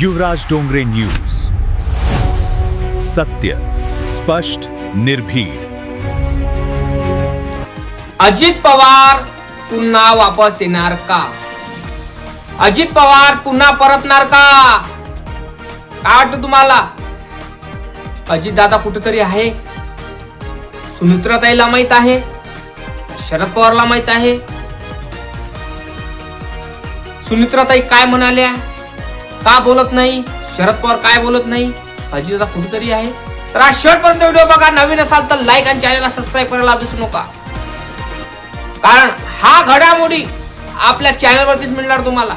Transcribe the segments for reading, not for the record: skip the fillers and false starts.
युवराज Dongre news, सत्य, स्पष्ट, निर्भीड. अजित पवार पुन्हा वापस येणार का? अजित पवार पुन्हा परतणार का? काय वाटतं तुम्हाला? अजित दादा कुठेतरी आहे. सुमित्राताईला माहित आहे, शरद पवारला माहित आहे. सुमित्राताई काय म्हणाल्या, का बोलत नाही? शरद पवार काय बोलत नाही? अजित दादा कुठेतरी आहे. तर आज शेवटपर्यंत व्हिडिओ बघा. नवीन असाल तर लाईक आणि चॅनलला सबस्क्राईब करायला विसरू नका, कारण हा घडामोडी आपल्या चॅनलवरतीच मिळणार तुम्हाला.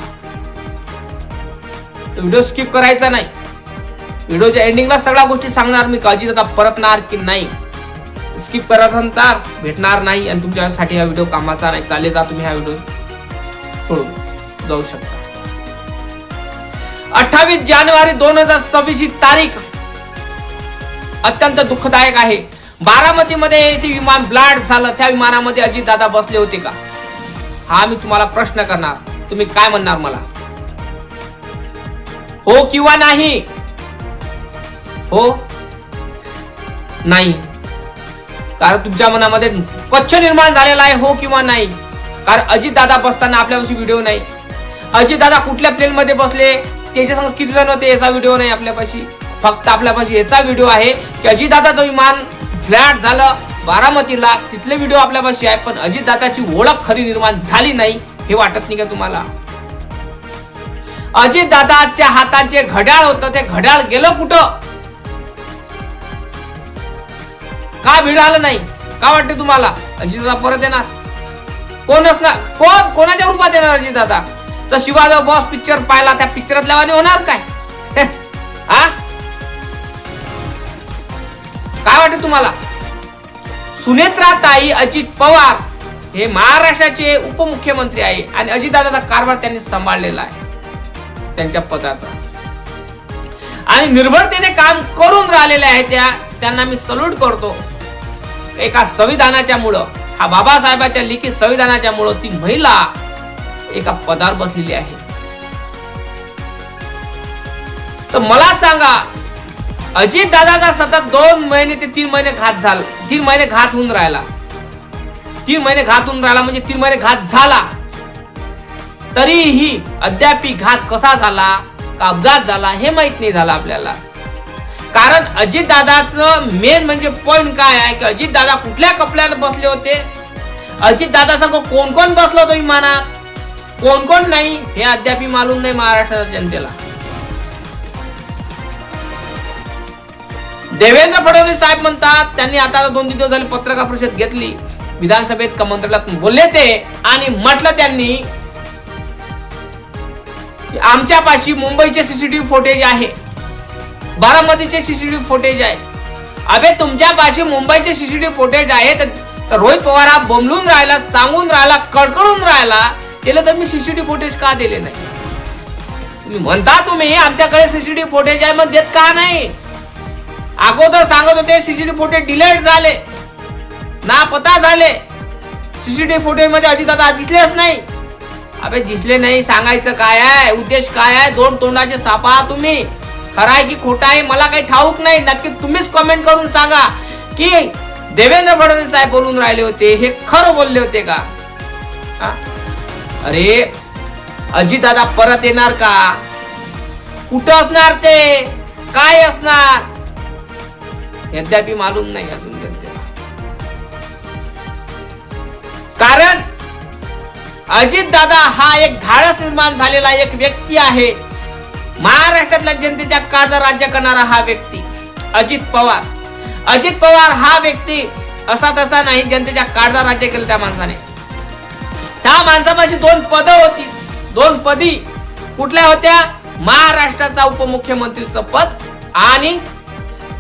व्हिडिओ स्किप करायचा नाही. व्हिडिओच्या एंडिंगला सगळ्या गोष्टी सांगणार मी, अजित दादा परतणार की नाही. स्किप करायचं भेटणार नाही आणि तुमच्यासाठी हा व्हिडिओ कामाचा नाही. चालेल जा, तुम्ही हा व्हिडिओ सोडून जाऊ शकता. 28 जानेवारी 2026 ही तारीख अत्यंत दुःखदायक आहे. बारामतीमध्ये इथे विमान ब्लास्ट झालं. त्या विमानामध्ये अजित दादा बसले होते का? हा मी तुम्हाला प्रश्न करणार. तुम्ही काय म्हणणार मला? हो किंवा नाही? हो नाही, कारण तुमच्या मनामध्ये कच्छ निर्माण झालेला आहे. हो किंवा नाही, कारण अजित दादा बसताना आपल्यापाशी व्हिडिओ नाही. अजित दादा कुठल्या प्लेन मध्ये बसले, त्याच्या संग किती जण होते, याचा व्हिडिओ नाही आपल्यापाशी. फक्त आपल्यापाशी याचा व्हिडिओ आहे की अजित दादाचं विमान फ्लॅट झालं बारामतीला, तिथले व्हिडिओ आपल्यापाशी आहे. पण अजित दादाची ओळख खरी निर्माण झाली नाही हे वाटत नाही का तुम्हाला? अजित दादाच्या हातात जे घड्याळ होतं ते घड्याळ गेलं कुठं? का मिळालं नाही? का वाटते तुम्हाला अजित दादा परत येणार? कोण असणार? कोणाच्या रूपात येणार अजित दादा? तर शिवाजी बॉस पिक्चर पाहिला, त्या पिक्चरातल्या वाणी होणार काय? हा, काय वाटते तुम्हाला? सुनेत्राताई अजित पवार हे महाराष्ट्राचे उपमुख्यमंत्री आहे आणि अजित दादाचा कारभार त्यांनी सांभाळलेला आहे त्यांच्या पदाचा, आणि निर्भरतेने काम करून राहिलेले आहे. त्यांना मी सल्यूट करतो. एका संविधानाच्या मुळे, हा बाबासाहेबांच्या लिखित संविधानाच्या मुळे ती महिला एका पदावर बसलेली आहे. तर मला सांगा, अजित दादाचा सतत 2 महिने ते 3 महिने घात झाला. 3 महिने घात होऊन राहिला. 3 महिने घात होऊन राहिला म्हणजे 3 महिने घात झाला. तरीही अद्याप घात कसा झाला, का अपघात झाला हे माहित नाही झाला आपल्याला. कारण अजित दादाचं मेन म्हणजे पॉइंट काय आहे की अजित दादा कुठल्या कपड्यात बसले होते, अजित दादा संग कोण कोण बसलं होतं विमानात, कोण कोण नाही हे अद्याप मालूम नाही महाराष्ट्राच्या जनतेला. देवेंद्र फडणवीस साहेब म्हणतात, त्यांनी आता 2-3 दिवस झाले पत्रकार परिषद घेतली, विधानसभेत का मंत्रिमंडळात बोलले ते, आणि म्हटलं त्यांनी आमच्या पाशी मुंबईचे सीसीटीव्ही फुटेज आहे, बारामतीचे सीसीटीव्ही फुटेज आहे. अबे तुमच्या पाशी मुंबईचे सीसीटीव्ही फुटेज आहे तर रोहित पवार हा बोंबलून राहिला, सांगून राहिला, कडकडून राहिला, त्याला तर मी सीसीटीव्ही फुटेज का दिले नाही? तुम्ही म्हणता तुम्ही आमच्याकडे सीसीटीव्ही फुटेज आहे, मग देत का नाही? अगोदर सांगत होते सीसीटीव्ही फुटेज डिलीट झाले, ना पता झाले, सीसीटीव्ही फुटेज मध्ये अजित दादा दिसलेच नाही. अबे दिसले नाही, सांगायचं काय आहे? उद्देश काय आहे? 2 तोंडाचे सापा तुम्ही. खरं आहे की खोटा आहे मला काही ठाऊक नाही. नक्की तुम्हीच कमेंट करून सांगा की देवेंद्र फडणवीस साहेब बोलून राहिले होते हे खरं बोलले होते का? अरे अजित दादा परत येणार का? कुठं असणार ते? काय असणार? अद्याप मालूम नाही अजून जनतेला. कारण अजित दादा हा एक धाडस निर्माण झालेला एक व्यक्ती आहे. महाराष्ट्रातल्या जनतेच्या काळजात राज्य करणारा हा व्यक्ती अजित पवार. अजित पवार हा व्यक्ती असा तसा नाही, जनतेच्या काळजात राज्य केलं त्या माणसाने. त्या माणसापाशी 2 पदं होती. 2 पदी कुठल्या होत्या? महाराष्ट्राचा उपमुख्यमंत्रीचं पद आणि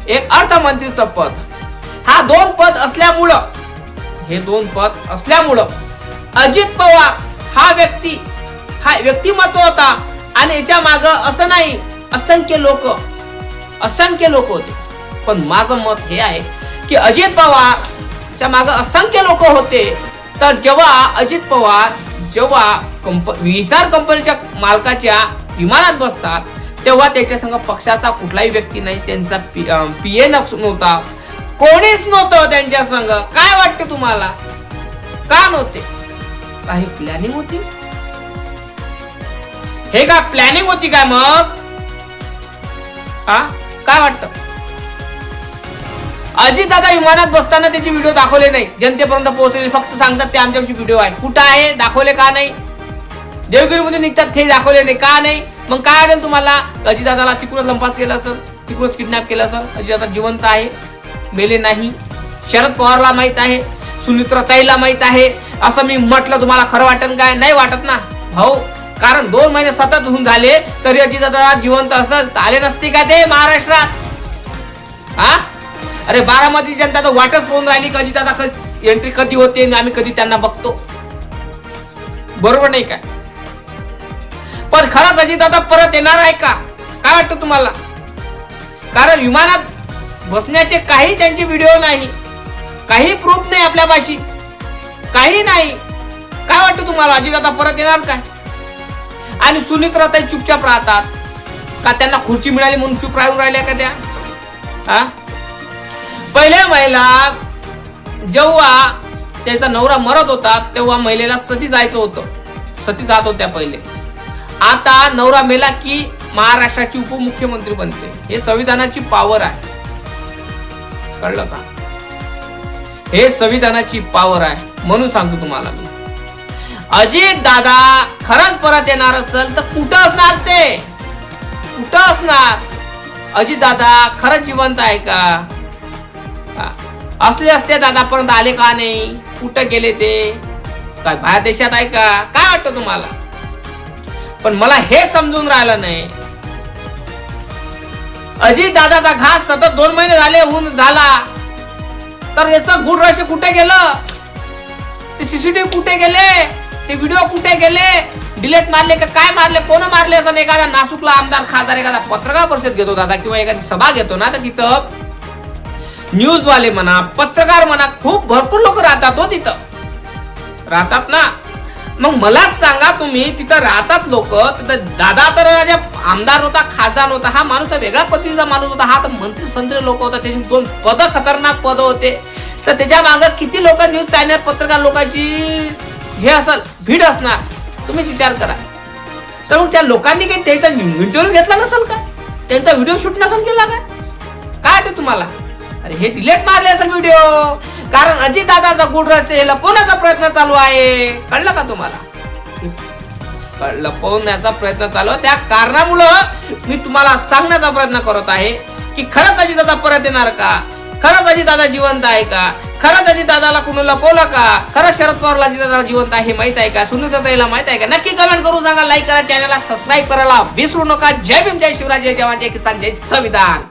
एक अर्थमंत्रीचं पद. हा 2 पद असल्यामुळं, हे 2 पद असल्यामुळं अजित पवार हा व्यक्तिमत्व होता. आणि याच्या माग असं नाही, असंख्य लोक होते. पण माझं मत हे आहे की अजित पवारच्या माग असंख्य लोक होते. तर जेव्हा अजित पवार विसार कंपनीच्या मालकाच्या विमानात बसतात तेव्हा त्याच्या संग पक्षाचा कुठलाही व्यक्ती नाही, त्यांचा पीए नव्हता, कोणीच नव्हतं त्यांच्या संग. काय वाटतं तुम्हाला, का नव्हते? काही प्लॅनिंग होती? हे का प्लॅनिंग होती काय मग? काय वाटतं? अजित दादा विमानात बसताना त्याचे व्हिडिओ दाखवले नाही, जनतेपर्यंत पोहोचले, फक्त सांगतात ते आमच्याशी व्हिडिओ आहे. कुठं आहे? दाखवले का नाही? देवगिरीमध्ये निघतात ते दाखवले नाही का नाही? मग काय वाटेल तुम्हाला? अजित दादाला तिकडूनच लंपास केलं असेल, तिकडूनच किडनॅप केलं असेल. अजित दादा जिवंत आहे, मेले नाही. शरद पवारला माहित आहे, सुनित्राताईला माहित आहे. असं मी म्हटलं तुम्हाला खरं वाटेल काय? नाही वाटत ना भाऊ, कारण 2 महिने सतत होऊन झाले तरी अजित दादा जिवंत असेल तर आले नसते का ते महाराष्ट्रात? अरे बारामती जनता तर वाटच पाहून राहिली की अजित दादा एंट्री कधी होते, आम्ही कधी त्यांना बघतो. बरोबर नाही काय? पण खरंच अजित दादा परत येणार आहे का? काय वाटतं तुम्हाला? कारण विमानात बसण्याचे काही त्यांचे व्हिडिओ नाही, काही प्रूफ नाही आपल्यापाशी, काही नाही. काय वाटतं तुम्हाला, अजित दादा परत येणार काय? आणि सुनित्राताई चुपचाप राहतात का? त्यांना खुर्ची मिळाली म्हणून चुप राहून राहिल्या का त्या? पहिल्या महिला जेव्हा त्याचा नवरा मरत होता तेव्हा महिलेला सती जायचं होतं, सती जात होत्या पहिले. आता नवरा मेला की महाराष्ट्राची उपमुख्यमंत्री बनते. हे संविधानाची पॉवर आहे, कळलं का? हे संविधानाची पॉवर आहे. म्हणून सांगतो तुम्हाला मी, अजित दादा खरंच परत येणार असेल तर कुठं असणार ते? कुठं असणार? अजित दादा खरंच जिवंत आहे का? असले असते दादापर्यंत आले का नाही? कुठं गेले ते? काय बाहेर देशात आहे का? काय वाटतं तुम्हाला? पण मला हे समजून राहिलं नाही, अजित दादाचा घात सतत 2 महिने झाले होऊन झाला तर याचं गुड रहस्य कुठे गेलं? ते सीसीटीव्ही कुठे गेले? ते व्हिडिओ कुठे गेले? डिलीट मारले का काय मारले? कोण मारले? असं एखादा नासूकला आमदार खासदार एखादा पत्रकार परिषद घेतो दादा किंवा एखादी सभा घेतो ना, तर तिथं न्यूज वाले म्हणा, पत्रकार म्हणा, खूप भरपूर लोक राहतात हो, तिथं राहतात ना. मग मलाच सांगा तुम्ही, तिथं राहतात लोक. तिथं दादा तर आमदार होता, खासदार होता, हा माणूस वेगळ्या पद्धतीचा माणूस होता, हा तर मंत्री संत्री लोक होता, त्याची 2 पद खतरनाक पद होते. तर त्याच्या मागे किती लोक न्यूज चॅनल पत्रकार लोकांची हे असेल, भीड असणार, तुम्ही विचार करा. तर मग त्या लोकांनी काही त्याचा इंटरव्ह्यू घेतला नसेल का? त्यांचा व्हिडिओ शूट नसेल केला का? काय वाटतं तुम्हाला? अरे हे डिलीट मारले असेल व्हिडिओ, कारण अजित दादाचा गुड रहस्य हे लपवण्याचा प्रयत्न चालू आहे. कळलं का तुम्हाला? लपवण्याचा प्रयत्न चालू आहे. त्या कारणामुळं मी तुम्हाला सांगण्याचा प्रयत्न करत आहे की खरंच अजित दादा परत येणार का? खरंच अजित दादा जिवंत आहे का? खरंच अजित दादाला कुणी लपवलं का? खरंच शरद पवारला अजित दादा जिवंत आहे हे माहित आहे का? सुनीताताईला माहित आहे का? नक्की कमेंट करून सांगा, लाईक करा, चॅनलला सबस्क्राईब करायला विसरू नका. जय भीम, जय शिवराज, जय जवान, जय किसान, जय संविधान.